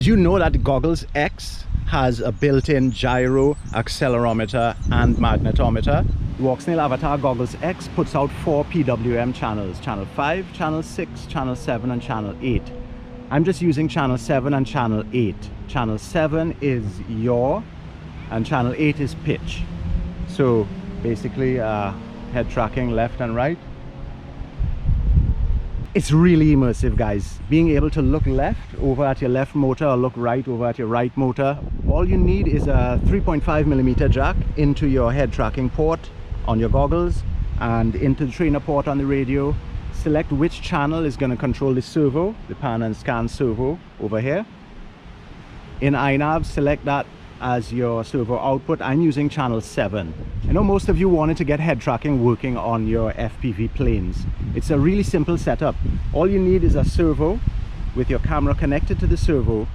Did you know that the Goggles X has a built-in gyro, accelerometer and magnetometer? The Walksnail Avatar Goggles X puts out 4 PWM channels: channel 5, channel 6, channel 7 and channel 8. I'm just using channel 7 and channel 8. Channel 7 is yaw and channel 8 is pitch. So basically head tracking left and right. It's really immersive, guys. Being able to look left over at your left motor or look right over at your right motor. All you need is a 3.5mm jack into your head tracking port on your goggles and into the trainer port on the radio. Select which channel is going to control the servo, the pan and scan servo over here. In iNav, select that as your servo output. I'm using channel 7. I know most of you wanted to get head tracking working on your FPV planes. It's a really simple setup. All you need is a servo with your camera connected to the servo,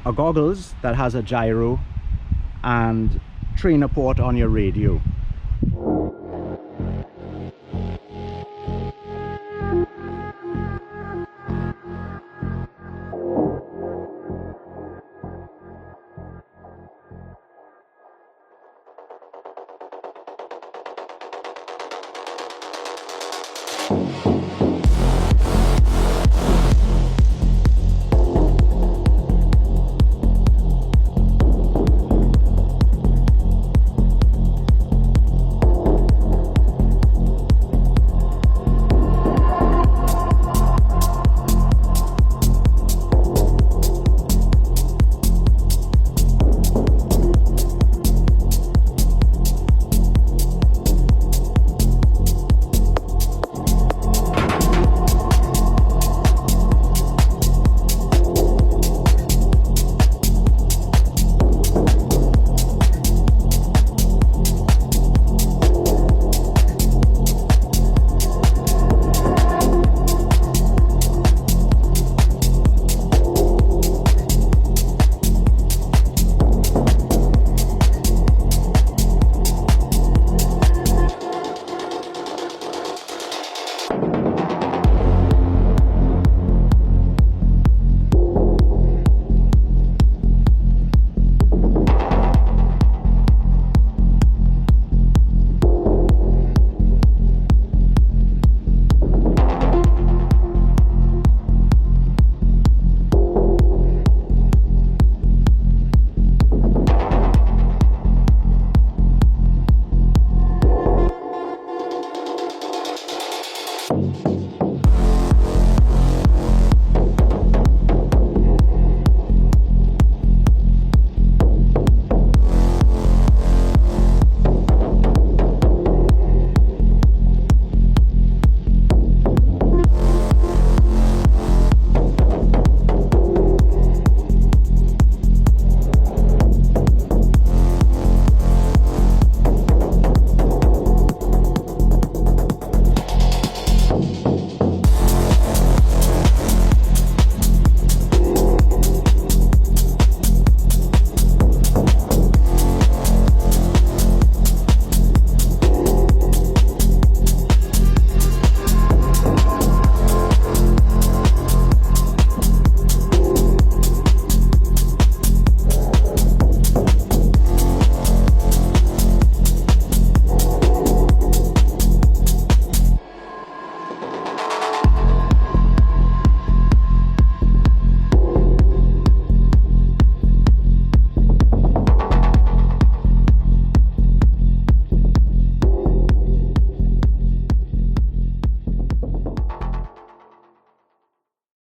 a goggles that has a gyro, and trainer port on your radio.